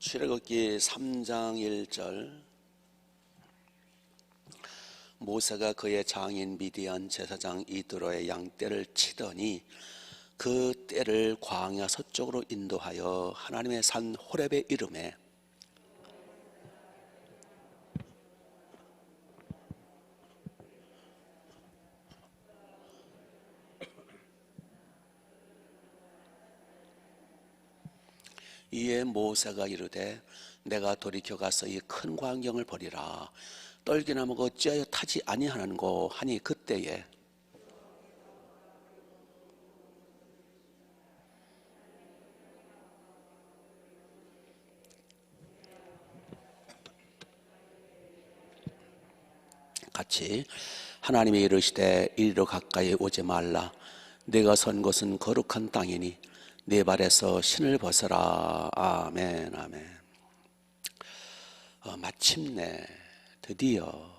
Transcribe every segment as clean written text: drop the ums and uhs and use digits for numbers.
출애굽기 3장 1절. 모세가 그의 장인 미디안 제사장 이드로의 양떼를 치더니 그 떼를 광야 서쪽으로 인도하여 하나님의 산 호렙에 이르매 이에 모세가 이르되 내가 돌이켜 가서 이 큰 광경을 보리라. 떨기나무가 어찌하여 타지 아니하는고 하니 그때에 같이 하나님이 이르시되 이리로 가까이 오지 말라. 내가 선 곳은 거룩한 땅이니 네 발에서 신을 벗어라. 아멘 아멘. 마침내 드디어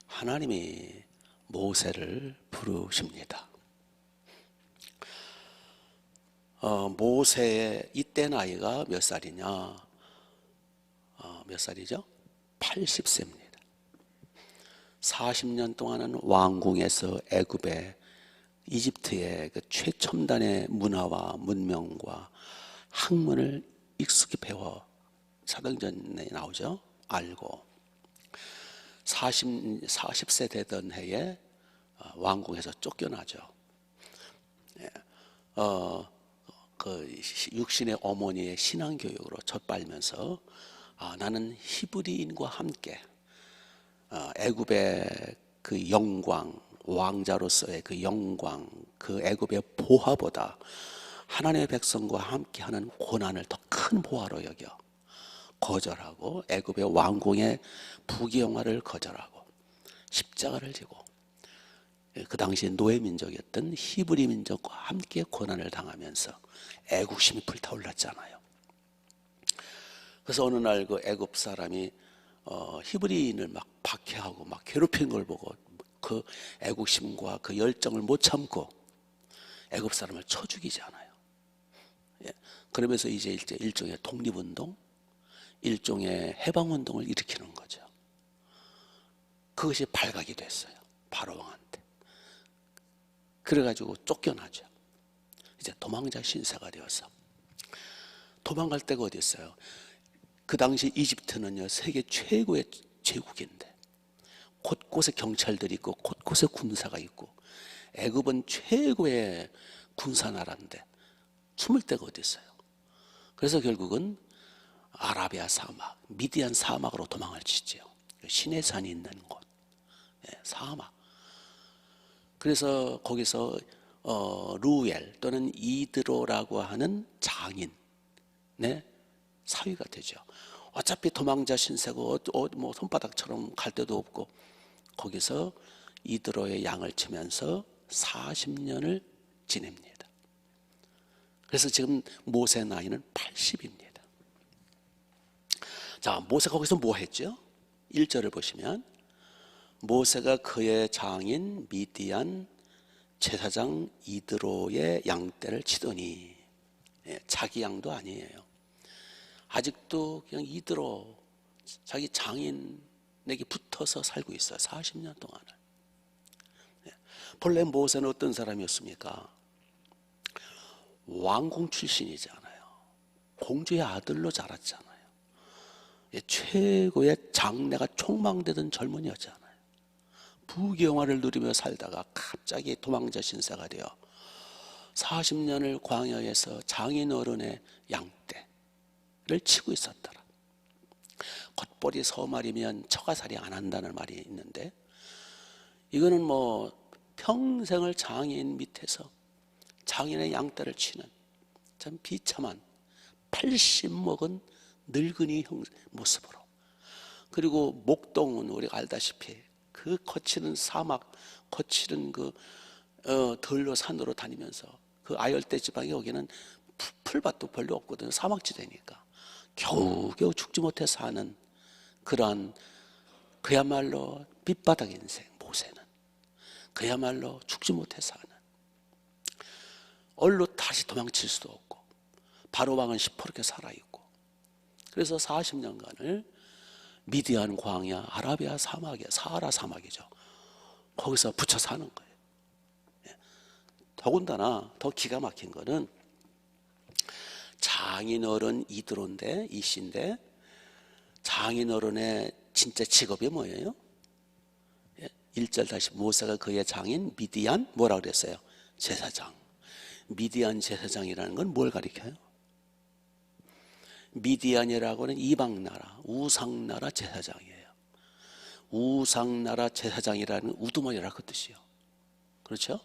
하나님이 모세를 부르십니다. 모세의 이때 나이가 몇 살이냐? 몇 살이죠? 80세입니다. 40년 동안은 왕궁에서 애굽의 이집트의 그 최첨단의 문화와 문명과 학문을 익숙히 배워 사도행전에 나오죠. 알고 40세 되던 해에 왕궁에서 쫓겨나죠. 그 육신의 어머니의 신앙교육으로 젖빨면서 나는 히브리인과 함께 애굽의 그 영광, 왕자로서의 그 영광, 그 애굽의 보화보다 하나님의 백성과 함께하는 고난을 더 큰 보화로 여겨 거절하고 애굽의 왕궁의 부귀영화를 거절하고 십자가를 지고 그 당시 노예 민족이었던 히브리 민족과 함께 고난을 당하면서 애국심이 불타올랐잖아요. 그래서 어느 날 그 애굽 사람이 히브리인을 막 박해하고 막 괴롭히는 걸 보고 그 애국심과 그 열정을 못 참고 애굽 사람을 쳐 죽이잖아요. 그러면서 이제 일종의 독립운동, 일종의 해방운동을 일으키는 거죠. 그것이 발각이 됐어요. 바로 왕한테. 그래가지고 쫓겨나죠. 이제 도망자 신세가 되어서 도망갈 데가 어디 있어요? 그 당시 이집트는요 세계 최고의 제국인데 곳곳에 경찰들이 있고 곳곳에 군사가 있고 애굽은 최고의 군사나라인데 숨을 데가 어디 있어요? 그래서 결국은 아라비아 사막, 미디안 사막으로 도망을 치죠. 시내산이 있는 곳, 사막. 그래서 거기서 루엘 또는 이드로라고 하는 장인의 사위가 되죠. 어차피 도망자 신세고 뭐 손바닥처럼 갈 데도 없고 거기서 이드로의 양을 치면서 40년을 지냅니다. 그래서 지금 모세 나이는 80입니다. 자, 모세가 거기서 뭐 했죠? 1절을 보시면 모세가 그의 장인 미디안 제사장 이드로의 양떼를 치더니 자기 양도 아니에요. 아직도 그냥 이드로 자기 장인에게 붙어서 살고 있어요. 40년 동안을. 본래 모세는 어떤 사람이었습니까? 왕궁 출신이잖아요. 공주의 아들로 자랐잖아요. 최고의 장래가 촉망되던 젊은이였잖아요. 부귀영화를 누리며 살다가 갑자기 도망자 신세가 되어 40년을 광야에서 장인 어른의 양떼를 치고 있었더라. 겉벌이 서말이면 처가살이 안 한다는 말이 있는데 이거는 뭐 평생을 장인 밑에서 장인의 양떼를 치는 참 비참한 80 먹은 늙은이 모습으로, 그리고 목동은 우리가 알다시피 그 거치는 사막, 거치는 그 들로 산으로 다니면서 그 아열대 지방에 여기는 풀밭도 별로 없거든요. 사막지대니까 겨우겨우 죽지 못해 사는 그러한 그야말로 밑바닥 인생. 모세는 그야말로 죽지 못해 사는, 얼로 다시 도망칠 수도 없고 바로 왕은 시퍼렇게 살아있고 그래서 40년간을 미디안 광야, 아라비아 사막에, 사하라 사막이죠. 거기서 붙여 사는 거예요. 더군다나 더 기가 막힌 거는 장인어른 이드로인데, 이씨인데, 장인어른의 진짜 직업이 뭐예요? 1절 다시 모세가 그의 장인 미디안 뭐라 그랬어요? 제사장. 미디안 제사장이라는 건 뭘 가리켜요? 미디안이라고 하는 이방나라, 우상나라 제사장이에요. 우상나라 제사장이라는 우두머리라 그 뜻이요. 그렇죠?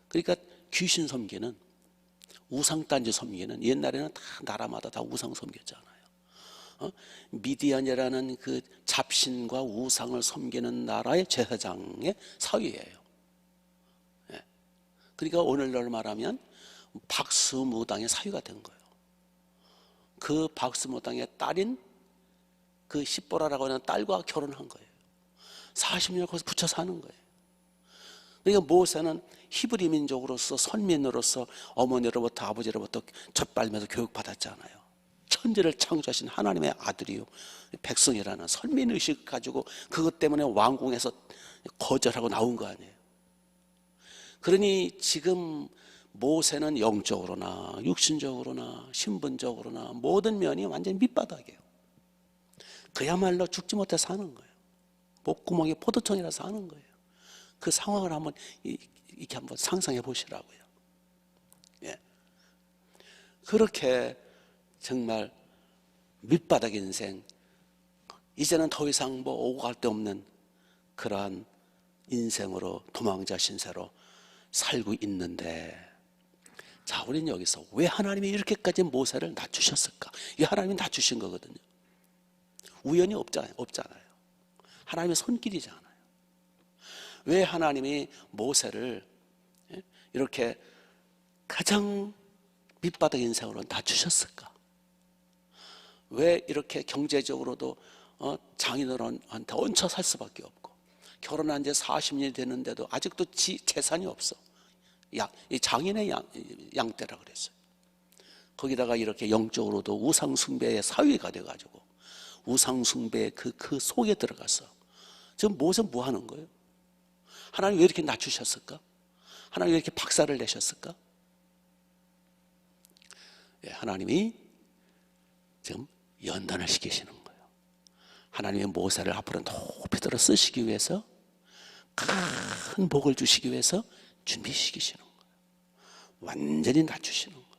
그러니까 귀신 섬기는, 우상단지 섬기는, 옛날에는 다 나라마다 다 우상 섬겼잖아요. 미디안이라는 그 잡신과 우상을 섬기는 나라의 제사장의 사위예요. 그러니까 오늘날 말하면 박스무당의 사위가 된 거예요. 그 박스무당의 딸인 그 십보라라고 하는 딸과 결혼한 거예요. 40년 거기서 붙여 사는 거예요. 그러니까 모세는 히브리 민족으로서, 선민으로서 어머니로부터 아버지로부터 젖발면서 교육받았잖아요. 천지를 창조하신 하나님의 아들이요, 백성이라는 선민의식 가지고 그것 때문에 왕궁에서 거절하고 나온 거 아니에요. 그러니 지금 모세는 영적으로나 육신적으로나 신분적으로나 모든 면이 완전히 밑바닥이에요. 그야말로 죽지 못해 사는 거예요. 목구멍에 포도청이라 사는 거예요. 그 상황을 한번 이렇게 한번 상상해 보시라고요. 예. 그렇게 정말 밑바닥 인생, 이제는 더 이상 뭐 오고 갈 데 없는 그러한 인생으로, 도망자 신세로 살고 있는데, 자, 우리는 여기서 왜 하나님이 이렇게까지 모세를 낮추셨을까? 이 하나님이 낮추신 거거든요. 우연이 없잖아요. 하나님의 손길이잖아요. 왜 하나님이 모세를 이렇게 가장 밑바닥 인생으로 낮추셨을까? 왜 이렇게 경제적으로도 장인어른한테 얹혀 살 수밖에 없고, 결혼한 지 40년이 됐는데도 아직도 재산이 없어. 이 장인의 양떼라 그랬어요. 거기다가 이렇게 영적으로도 우상숭배의 사위가 돼가지고 우상숭배의 그 속에 들어가서 지금 모세 뭐 하는 거예요? 하나님 왜 이렇게 낮추셨을까? 하나님 왜 이렇게 박살을 내셨을까? 예, 하나님이 지금 연단을 시키시는 거예요. 하나님의 모세를 앞으로 높이 들어 쓰시기 위해서, 큰 복을 주시기 위해서 준비시키시는 거예요. 완전히 낮추시는 거예요.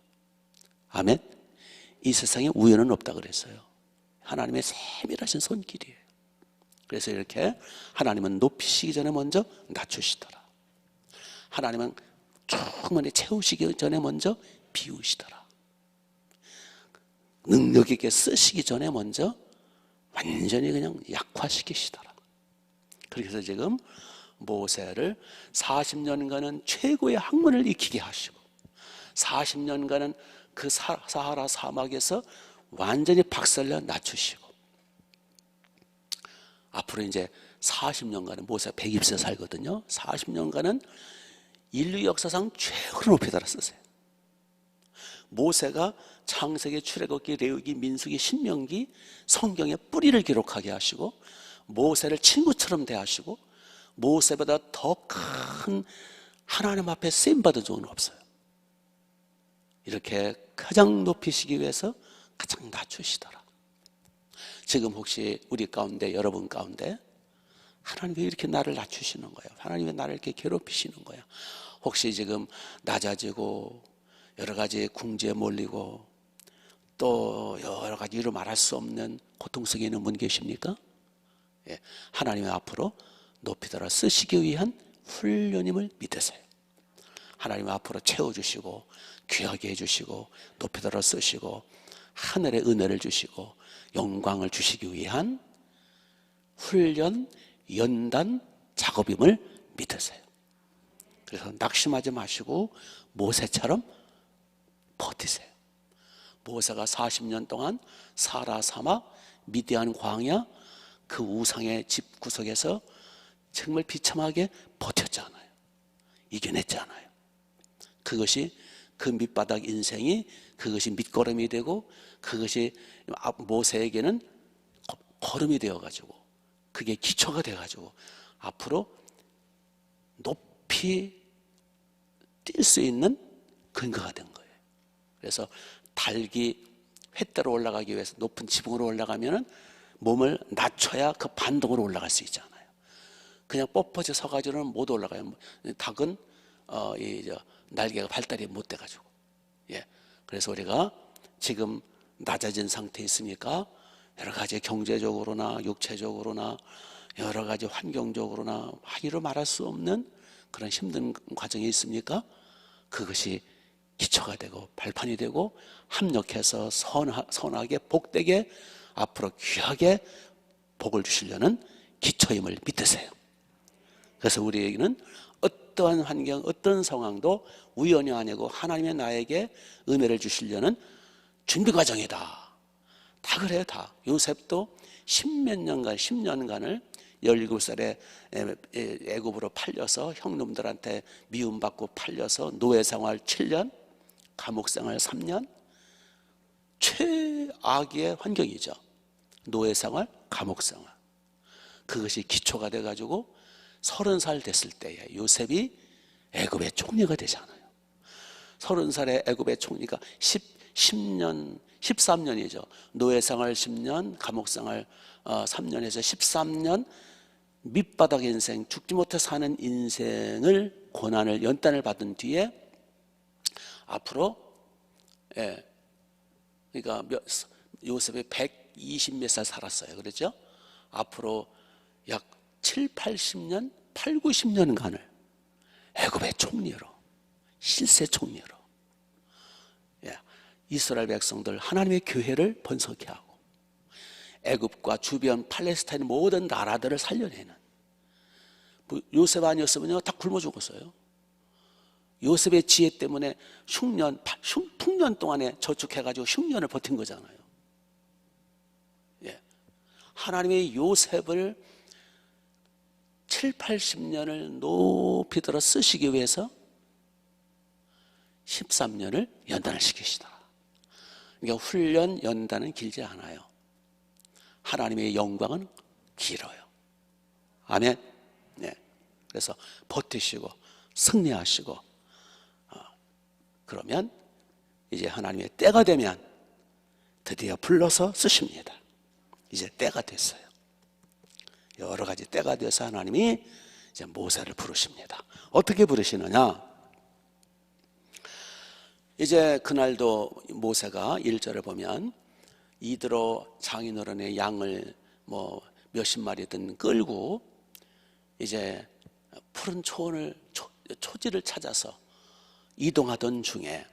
아멘. 이 세상에 우연은 없다 그랬어요. 하나님의 세밀하신 손길이에요. 그래서 이렇게 하나님은 높이시기 전에 먼저 낮추시더라. 하나님은 충분히 채우시기 전에 먼저 비우시더라. 능력 있게 쓰시기 전에 먼저 완전히 그냥 약화시키시더라. 그래서 지금 모세를 40년간은 최고의 학문을 익히게 하시고, 40년간은 그 사하라 사막에서 완전히 박살내 낮추시고, 앞으로 이제 40년간은 모세가 120세 살거든요. 40년간은 인류 역사상 최고로 높이 달아 쓰세요. 모세가 창세기, 출애굽기, 레위기, 민수기, 신명기 성경의 뿌리를 기록하게 하시고, 모세를 친구처럼 대하시고, 모세보다 더 큰 하나님 앞에 쓰임받은 적은 없어요. 이렇게 가장 높이시기 위해서 가장 낮추시더라. 지금 혹시 우리 가운데, 여러분 가운데 하나님 왜 이렇게 나를 낮추시는 거예요? 하나님 왜 나를 이렇게 괴롭히시는 거예요? 혹시 지금 낮아지고 여러 가지 궁지에 몰리고 또 여러 가지 이루 말할 수 없는 고통 속에 있는 분 계십니까? 예, 하나님의 앞으로 높이 들어 쓰시기 위한 훈련임을 믿으세요. 하나님 앞으로 채워주시고 귀하게 해주시고 높이 들어 쓰시고 하늘의 은혜를 주시고 영광을 주시기 위한 훈련, 연단 작업임을 믿으세요. 그래서 낙심하지 마시고 모세처럼 버티세요. 모세가 40년 동안 사라 사막, 미디안 광야 그 우상의 집 구석에서 정말 비참하게 버텼잖아요. 이겨냈잖아요. 그것이 그 밑바닥 인생이 그것이 밑거름이 되고 그것이 모세에게는 걸음이 되어가지고 그게 기초가 돼가지고 앞으로 높이 뛸 수 있는 근거가 된 거예요. 그래서 닭이 횃대로 올라가기 위해서 높은 지붕으로 올라가면은 몸을 낮춰야 그 반동으로 올라갈 수 있잖아요. 그냥 뻣뻣이 서가지고는 못 올라가요. 닭은 날개가 발달이 못 돼가지고. 예. 그래서 우리가 지금 낮아진 상태에 있으니까 여러 가지 경제적으로나 육체적으로나 여러 가지 환경적으로나 이루 말할 수 없는 그런 힘든 과정이 있습니까? 그것이 기초가 되고 발판이 되고 합력해서 선하게 복되게 앞으로 귀하게 복을 주시려는 기초임을 믿으세요. 그래서 우리에게는 어떠한 환경, 어떤 상황도 우연이 아니고 하나님의 나에게 은혜를 주시려는 준비 과정이다. 다 그래요, 다. 요셉도 10년간을 17살에 애굽으로 팔려서 형님들한테 미움받고 팔려서 노예 생활 7년, 감옥 생활 3년, 최악의 환경이죠. 노예 생활, 감옥 생활. 그것이 기초가 돼가지고 30살 됐을 때에 요셉이 애굽의 총리가 되잖아요. 30살에 애굽의 총리가 10년, 13년이죠. 노예 생활 10년, 감옥 생활 3년에서 13년 밑바닥 인생, 죽지 못해 사는 인생을 고난을 연단을 받은 뒤에 앞으로 그러니까 요셉이 120 몇 살 살았어요. 그렇죠? 앞으로 약 7, 80년, 8, 90년간을 애굽의 총리로, 실세 총리로 이스라엘 백성들 하나님의 교회를 번성케 하고 애굽과 주변 팔레스타인 모든 나라들을 살려내는, 요셉 아니었으면요 다 굶어 죽었어요. 요셉의 지혜 때문에 풍년 동안에 저축해가지고 흉년을 버틴 거잖아요. 하나님의 요셉을 7, 80년을 높이 들어 쓰시기 위해서 13년을 연단을 시키시더라. 그러니까 훈련, 연단은 길지 않아요. 하나님의 영광은 길어요. 아멘. 네. 그래서 버티시고 승리하시고 그러면 이제 하나님의 때가 되면 드디어 불러서 쓰십니다. 이제 때가 됐어요. 여러 가지 때가 돼서 하나님이 이제 모세를 부르십니다. 어떻게 부르시느냐? 이제 그날도 모세가 1절을 보면 이드로 장인어른의 양을 몇십 마리든 끌고 이제 푸른 초지를 찾아서 이동하던 중에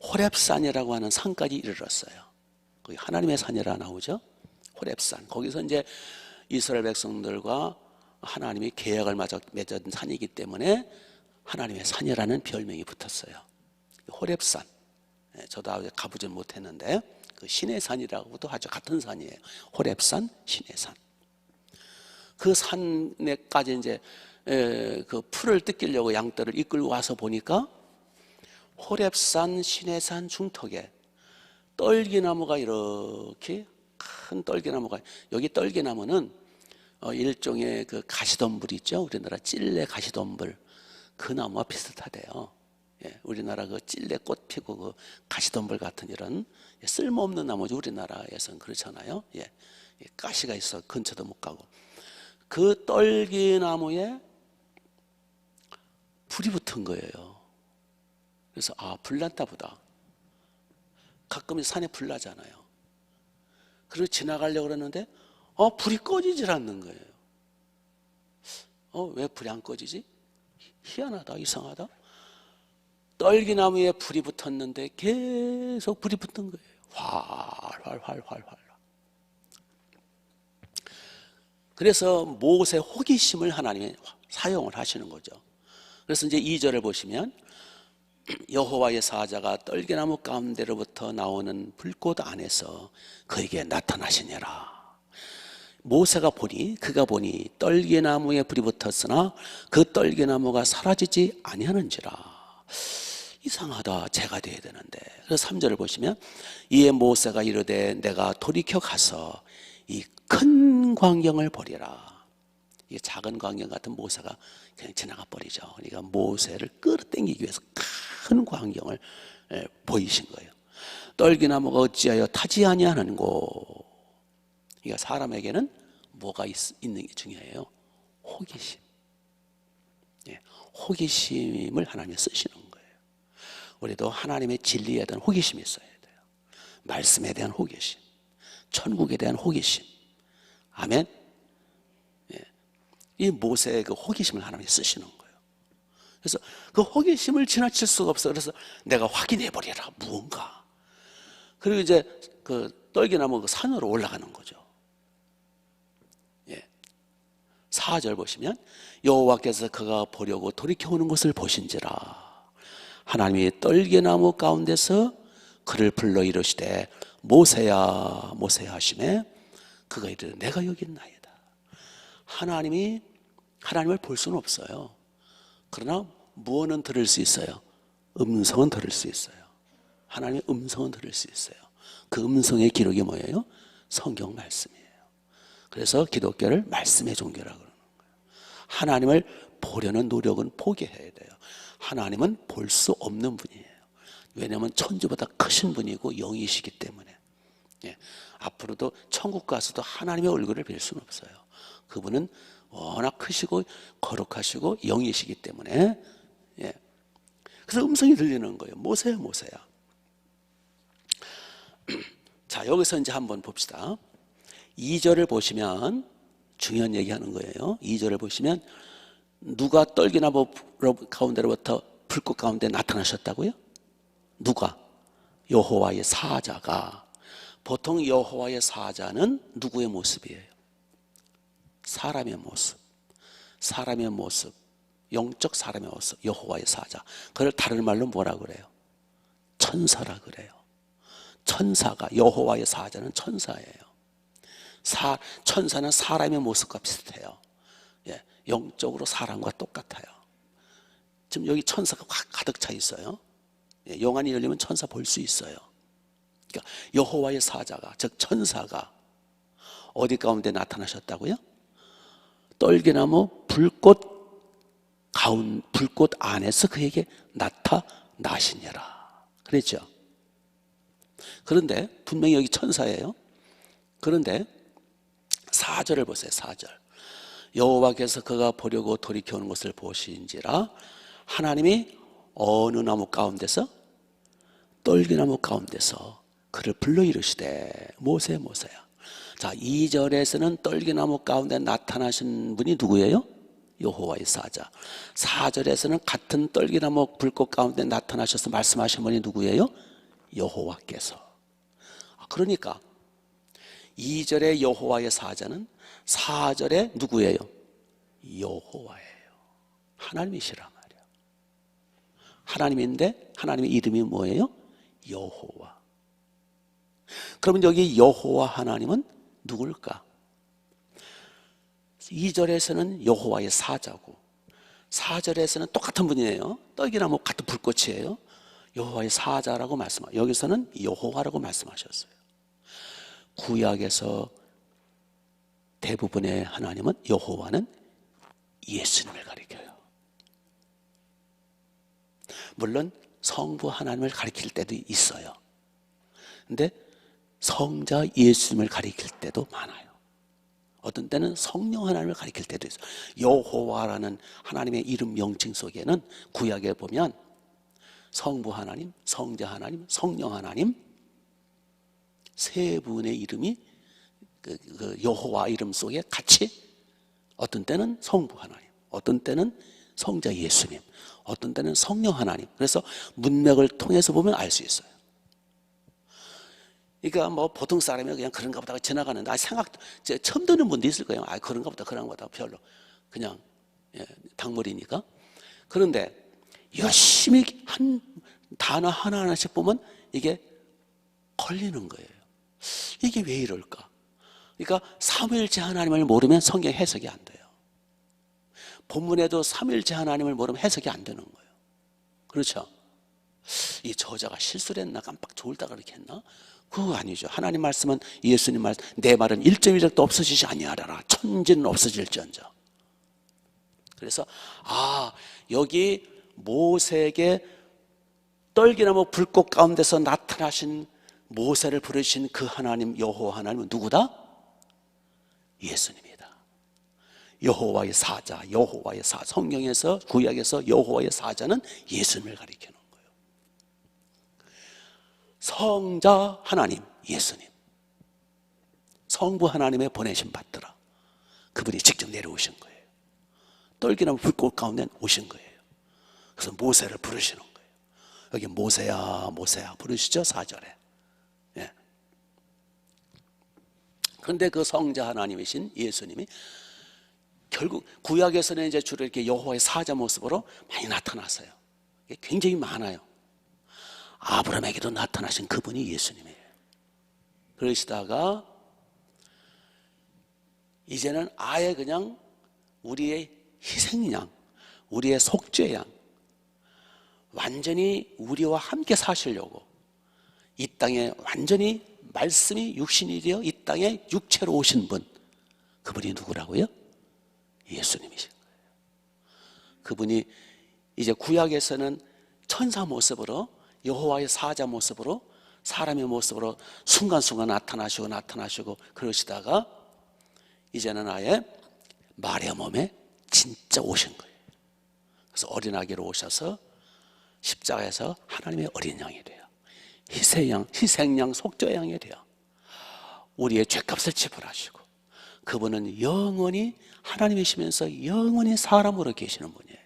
호렙산이라고 하는 산까지 이르렀어요. 거기 하나님의 산이라 나오죠. 호렙산. 거기서 이제 이스라엘 백성들과 하나님이 계약을 맺은 산이기 때문에 하나님의 산이라는 별명이 붙었어요. 호렙산. 저도 아직 가보진 못했는데 그 신의 산이라고도 하죠. 같은 산이에요. 호렙산, 신의 산. 그 산에까지 이제 그 풀을 뜯기려고 양떼를 이끌고 와서 보니까 호렙산, 신의 산 중턱에 떨기나무가 이렇게 큰 떨기나무가, 여기 떨기나무는 일종의 그 가시덤불 있죠. 우리나라 찔레 가시덤불, 그 나무와 비슷하대요. 우리나라 그 찔레 꽃 피고 그 가시덤불 같은 이런 쓸모없는 나무죠. 우리나라에서는 그렇잖아요. 가시가 있어 근처도 못 가고. 그 떨기나무에 불이 붙은 거예요. 그래서 불났다 보다. 가끔 산에 불 나잖아요. 그리고 지나가려고 그러는데 불이 꺼지질 않는 거예요. 왜 불이 안 꺼지지? 희한하다, 이상하다. 떨기나무에 불이 붙었는데 계속 불이 붙는 거예요. 활활활활활. 그래서 모세 호기심을 하나님이 사용을 하시는 거죠. 그래서 이제 2절을 보시면 여호와의 사자가 떨기나무 가운데로부터 나오는 불꽃 안에서 그에게 나타나시니라. 모세가 보니, 그가 보니 떨기나무에 불이 붙었으나 그 떨기나무가 사라지지 아니하는지라. 이상하다. 제가 돼야 되는데. 그래서 3절을 보시면 이에 모세가 이르되 내가 돌이켜 가서 이 큰 광경을 보리라. 이 작은 광경 같은 모세가 그냥 지나가 버리죠. 그러니까 모세를 끌어당기기 위해서 큰 광경을 보이신 거예요. 떨기나무가 어찌하여 타지 아니하는고. 그러니까 사람에게는 뭐가 있는 게 중요해요? 호기심. 호기심을 하나님이 쓰시는 거예요. 우리도 하나님의 진리에 대한 호기심이 있어야 돼요. 말씀에 대한 호기심, 천국에 대한 호기심. 아멘. 이 모세의 그 호기심을 하나님이 쓰시는 거예요. 그래서 그 호기심을 지나칠 수가 없어요. 그래서 내가 확인해 보리라. 무언가. 그리고 이제 그 떨기나무 그 산으로 올라가는 거죠. 4절 보시면 여호와께서 그가 보려고 돌이켜오는 것을 보신지라. 하나님이 떨기나무 가운데서 그를 불러 이르시되 모세야 모세야 하시매 그가 이르되 내가 여기 있나이다. 하나님을 볼 수는 없어요. 그러나 무언은 들을 수 있어요? 음성은 들을 수 있어요. 하나님의 음성은 들을 수 있어요. 그 음성의 기록이 뭐예요? 성경 말씀이에요. 그래서 기독교를 말씀의 종교라고 그러는 거예요. 하나님을 보려는 노력은 포기해야 돼요. 하나님은 볼 수 없는 분이에요. 왜냐하면 천지보다 크신 분이고 영이시기 때문에. 앞으로도 천국 가서도 하나님의 얼굴을 뵐 수는 없어요. 그분은 워낙 크시고 거룩하시고 영이시기 때문에. 그래서 음성이 들리는 거예요. 모세야 모세야. 자, 여기서 이제 한번 봅시다. 2절을 보시면 중요한 얘기하는 거예요. 2절을 보시면 누가 떨기나무 가운데로부터 불꽃 가운데 나타나셨다고요? 누가? 여호와의 사자가. 보통 여호와의 사자는 누구의 모습이에요? 사람의 모습. 사람의 모습. 영적 사람의 모습. 여호와의 사자. 그걸 다른 말로 뭐라 그래요? 천사라 그래요. 천사가, 여호와의 사자는 천사예요. 천사는 사람의 모습과 비슷해요. 영적으로 사람과 똑같아요. 지금 여기 천사가 확 가득 차 있어요. 영안이 열리면 천사 볼 수 있어요. 그러니까 여호와의 사자가, 즉 천사가 어디 가운데 나타나셨다고요? 떨기나무 불꽃 안에서 그에게 나타나시니라 그랬죠. 그런데 분명히 여기 천사예요. 그런데 4절을 보세요. 4절. 여호와께서 그가 보려고 돌이켜오는 것을 보시인지라. 하나님이 어느 나무 가운데서? 떨기나무 가운데서 그를 불러 이르시되 모세 모세야. 자, 2절에서는 떨기나무 가운데 나타나신 분이 누구예요? 여호와의 사자. 4절에서는 같은 떨기나무 불꽃 가운데 나타나셔서 말씀하신 분이 누구예요? 여호와께서. 그러니까 2절의 여호와의 사자는 4절에 누구예요? 여호와예요. 하나님이시란 말이에요. 하나님인데 하나님의 이름이 뭐예요? 여호와. 그러면 여기 여호와 하나님은 누굴까? 2절에서는 여호와의 사자고 4절에서는 똑같은 분이에요. 떡이나무 같은 불꽃이에요. 여호와의 사자라고 말씀하셨어요. 여기서는 여호와라고 말씀하셨어요. 구약에서 대부분의 하나님은 여호와는 예수님을 가리켜요. 물론 성부 하나님을 가리킬 때도 있어요. 근데 성자 예수님을 가리킬 때도 많아요. 어떤 때는 성령 하나님을 가리킬 때도 있어요. 여호와라는 하나님의 이름 명칭 속에는 구약에 보면 성부 하나님, 성자 하나님, 성령 하나님 세 분의 이름이 그 여호와 이름 속에 같이 어떤 때는 성부 하나님, 어떤 때는 성자 예수님, 어떤 때는 성령 하나님. 그래서 문맥을 통해서 보면 알 수 있어요. 그러니까 뭐 보통 사람이 그냥 그런가 보다 지나가는데 처음 듣는 분도 있을 거예요. 그런가 보다 별로 그냥 닭머리니까. 그런데 열심히 한 단어 하나하나씩 보면 이게 걸리는 거예요. 이게 왜 이럴까? 그러니까 삼위일체 하나님을 모르면 성경 해석이 안 돼요. 본문에도 삼위일체 하나님을 모르면 해석이 안 되는 거예요. 그렇죠? 이 저자가 실수를 했나, 깜빡 졸다가 그렇게 했나? 그거 아니죠. 하나님 말씀은, 예수님 말, 내 말은 1.1도 없어지지 아니하리라. 천지는 없어질지언정. 그래서 여기 모세에게 떨기나무 불꽃 가운데서 나타나신, 모세를 부르신 그 하나님, 여호와 하나님은 누구다? 예수님이다. 여호와의 사자, 여호와의 사자. 성경에서, 구약에서 여호와의 사자는 예수님을 가리켜 놓은 거예요. 성자 하나님, 예수님. 성부 하나님의 보내심 받들어. 그분이 직접 내려오신 거예요. 떨기나무 불꽃 가운데 오신 거예요. 그래서 모세를 부르시는 거예요. 여기 모세야, 모세야 부르시죠? 4절에. 예. 그런데 그 성자 하나님이신 예수님이 결국 구약에서는 이제 주로 이렇게 여호와의 사자 모습으로 많이 나타났어요. 굉장히 많아요. 아브라함에게도 나타나신 그분이 예수님이에요. 그러시다가 이제는 아예 그냥 우리의 희생양, 우리의 속죄양, 완전히 우리와 함께 사시려고 이 땅에 완전히 말씀이 육신이 되어 이 땅에 육체로 오신 분, 그분이 누구라고요? 예수님이신 거예요. 그분이 이제 구약에서는 천사 모습으로, 여호와의 사자 모습으로, 사람의 모습으로 순간순간 나타나시고 그러시다가 이제는 아예 마리아 몸에 진짜 오신 거예요. 그래서 어린아기로 오셔서 십자가에서 하나님의 어린 양이 돼요. 희생양, 속죄양이 돼요. 우리의 죄값을 지불하시고, 그분은 영원히 하나님이시면서 영원히 사람으로 계시는 분이에요.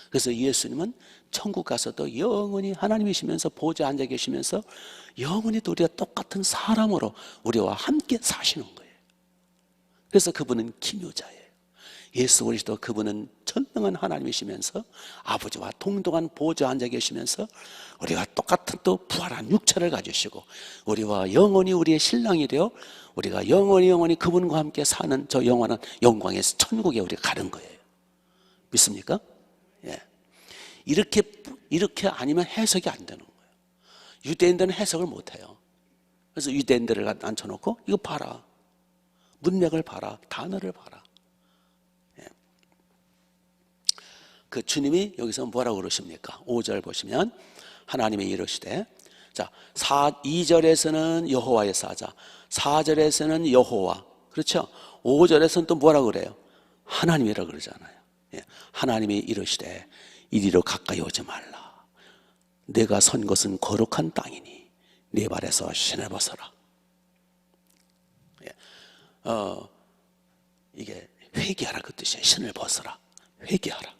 그래서 예수님은 천국 가서도 영원히 하나님이시면서 보좌에 앉아 계시면서 영원히 또 우리가 똑같은 사람으로 우리와 함께 사시는 거예요. 그래서 그분은 기묘자예요. 예수 그리스도, 그분은 전능한 하나님이시면서 아버지와 동등한 보좌에 앉아 계시면서 우리가 똑같은 또 부활한 육체를 가지시고 우리와 영원히 우리의 신랑이 되어 우리가 영원히 그분과 함께 사는 저 영원한 영광의 천국에 우리가 가는 거예요. 믿습니까? 예. 이렇게 아니면 해석이 안 되는 거예요. 유대인들은 해석을 못 해요. 그래서 유대인들을 앉혀놓고 이거 봐라, 문맥을 봐라, 단어를 봐라. 그 주님이 여기서 뭐라고 그러십니까? 5절 보시면 하나님이 이르시되, 자, 2절에서는 여호와의 사자, 4절에서는 여호와, 그렇죠? 5절에서는 또 뭐라고 그래요? 하나님이라고 그러잖아요. 예. 하나님이 이르시되 이리로 가까이 오지 말라. 내가 선 것은 거룩한 땅이니 네 발에서 신을 벗어라. 예. 이게 회개하라 그 뜻이에요. 신을 벗어라, 회개하라.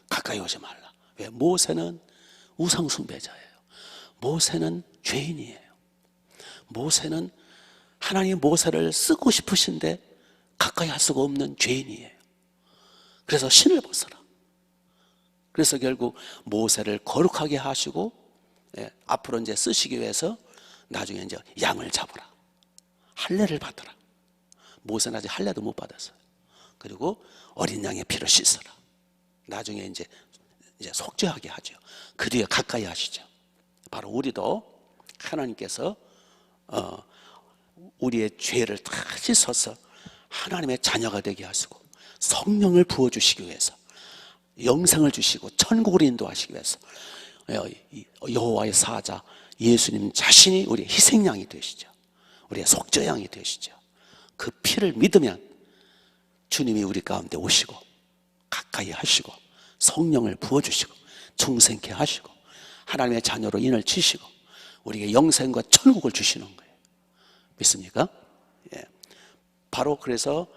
가까이 오지 말라. 왜? 모세는 우상숭배자예요. 모세는 죄인이에요. 모세는 하나님 모세를 쓰고 싶으신데 가까이 할 수가 없는 죄인이에요. 그래서 신을 벗어라. 그래서 결국 모세를 거룩하게 하시고, 앞으로 이제 쓰시기 위해서 나중에 이제 양을 잡으라, 할례를 받으라. 모세는 아직 할례도 못 받았어요. 그리고 어린 양의 피로 씻어라. 나중에 이제 속죄하게 하죠. 그 뒤에 가까이 하시죠. 바로 우리도 하나님께서 우리의 죄를 다 씻어서 하나님의 자녀가 되게 하시고 성령을 부어주시기 위해서, 영생을 주시고 천국으로 인도하시기 위해서 여호와의 사자 예수님 자신이 우리의 희생양이 되시죠. 우리의 속죄양이 되시죠. 그 피를 믿으면 주님이 우리 가운데 오시고 가까이 하시고 성령을 부어주시고 중생케 하시고 하나님의 자녀로 인을 치시고 우리에게 영생과 천국을 주시는 거예요. 믿습니까? 예. 바로 그래서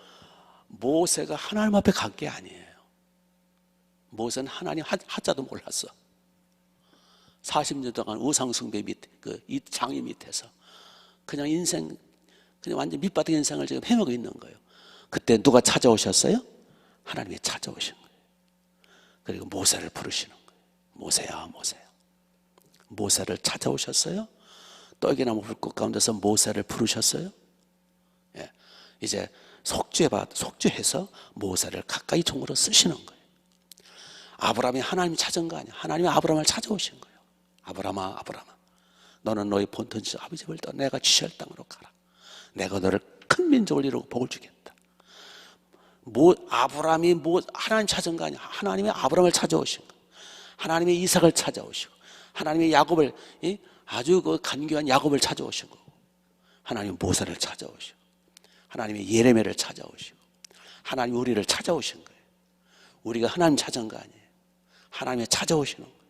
모세가 하나님 앞에 간 게 아니에요. 모세는 하나님 하자도 몰랐어. 40년 동안 우상숭배 이 장애 밑에서 그냥 완전 밑바닥 인생을 지금 헤매고 있는 거예요. 그때 누가 찾아오셨어요? 하나님이 찾아오신 거예요. 그리고 모세를 부르시는 거예요. 모세야, 모세야. 모세를 찾아오셨어요. 떨기나무 불꽃 가운데서 모세를 부르셨어요. 예. 이제 속죄해서 모세를 가까이 종으로 쓰시는 거예요. 아브라함이 하나님 찾은 거 아니에요. 하나님이 아브라함을 찾아오신 거예요. 아브라함아, 아브라함아, 너는 너희 본토 집 아버지 집을 떠나 내가 지시할 땅으로 가라. 내가 너를 큰 민족을 이루고 복을 주겠다. 아브라함이 하나님 찾은 거 아니야. 하나님이 아브라함을 찾아오신 거. 하나님이 이삭을 찾아오시고, 하나님이 야곱을, 아주 그 간교한 야곱을 찾아오신 거고, 하나님이 모세를 찾아오시고, 하나님이 예레미야를 찾아오시고, 하나님이 우리를 찾아오신 거예요. 우리가 하나님 찾은 거 아니에요. 하나님이 찾아오시는 거예요.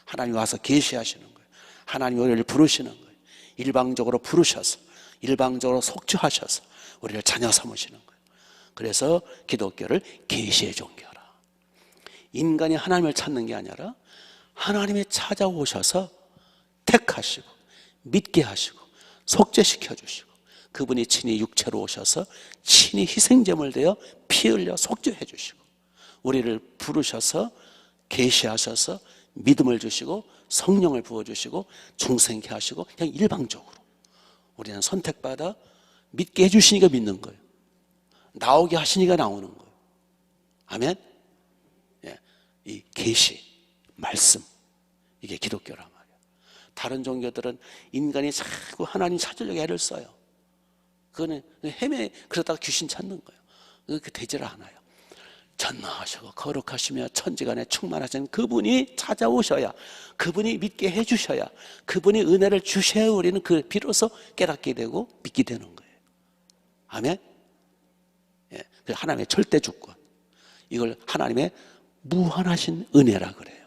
하나님이 와서 계시하시는 거예요. 하나님이 우리를 부르시는 거예요. 일방적으로 부르셔서, 일방적으로 속죄하셔서 우리를 자녀 삼으시는 거예요. 그래서 기독교를 계시의 종교라. 인간이 하나님을 찾는 게 아니라 하나님이 찾아오셔서 택하시고 믿게 하시고 속죄시켜 주시고, 그분이 친히 육체로 오셔서 친히 희생제물 되어 피 흘려 속죄해 주시고, 우리를 부르셔서 계시하셔서 믿음을 주시고 성령을 부어주시고 중생케 하시고, 그냥 일방적으로 우리는 선택받아 믿게 해주시니까 믿는 거예요. 나오게 하시니까 나오는 거예요. 아멘. 예, 이 계시, 말씀, 이게 기독교란 말이에요. 다른 종교들은 인간이 자꾸 하나님 찾으려고 애를 써요. 그거는 그러다가 귀신 찾는 거예요. 그렇게 되질 않아요. 전능하시고 거룩하시며 천지간에 충만하신 그분이 찾아오셔야, 그분이 믿게 해주셔야, 그분이 은혜를 주셔야 우리는 비로소 깨닫게 되고 믿게 되는 거예요. 아멘. 예, 하나님의 절대 주권, 이걸 하나님의 무한하신 은혜라 그래요.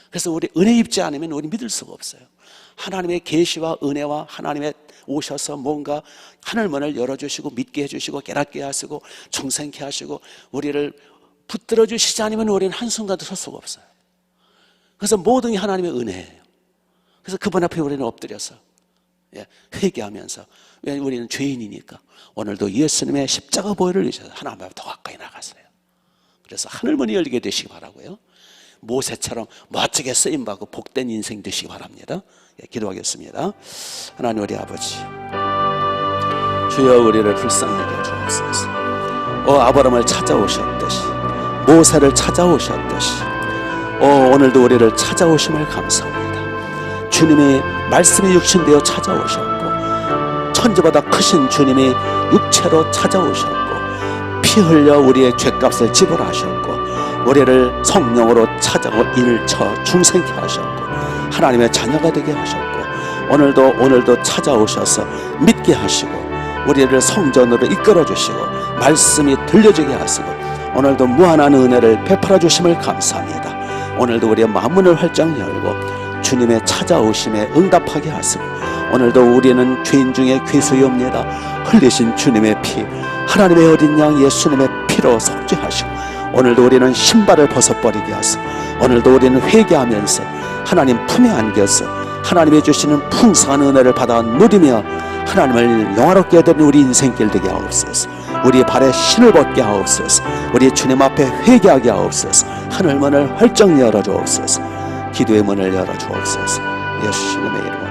그래서 우리 은혜 입지 않으면 우리 믿을 수가 없어요. 하나님의 계시와 은혜와 하나님의 오셔서 뭔가 하늘문을 열어주시고 믿게 해주시고 깨닫게 하시고 중생케 하시고 우리를 붙들어 주시지 않으면 우리는 한순간도 설 수가 없어요. 그래서 모든 게 하나님의 은혜예요. 그래서 그분 앞에 우리는 엎드려서 회개하면서, 왜 우리는 죄인이니까 오늘도 예수님의 십자가 보혈을 위해서 하나님 앞에 더 가까이 나가세요. 그래서 하늘문이 열리게 되시기 바라고요. 모세처럼 멋지게 쓰임받고 복된 인생 되시기 바랍니다. 기도하겠습니다. 하나님 우리 아버지, 주여 우리를 불쌍히 여겨 주옵소서. 아브라함을 찾아오셨듯이, 모세를 찾아오셨듯이 오늘도 우리를 찾아오심을 감사합니다. 주님이 말씀이 육신되어 찾아오셨고, 천지보다 크신 주님이 육체로 찾아오셨고, 피 흘려 우리의 죄값을 지불하셨고, 우리를 성령으로 찾아오 일처 중생케 하셨고, 하나님의 자녀가 되게 하셨고, 오늘도 찾아오셔서 믿게 하시고 우리를 성전으로 이끌어 주시고 말씀이 들려지게 하시고, 오늘도 무한한 은혜를 베풀어 주심을 감사합니다. 오늘도 우리의 마음문을 활짝 열고 주님의 찾아오심에 응답하게 하시고, 오늘도 우리는 죄인 중에 괴수이옵니다. 흘리신 주님의 피, 하나님의 어린 양 예수님의 피로 속죄하시고, 오늘도 우리는 신발을 벗어버리게 하시고, 오늘도 우리는 회개하면서 하나님 품에 안겨서 하나님이 주시는 풍성한 은혜를 받아 누리며 하나님을 영화롭게 해드리는 우리 인생길 되게 하옵소서. 우리 발에 신을 벗게 하옵소서. 우리 주님 앞에 회개하게 하옵소서. 하늘문을 활짝 열어주옵소서. 기도의 문을 열어주옵소서. 예수님의 이름으로.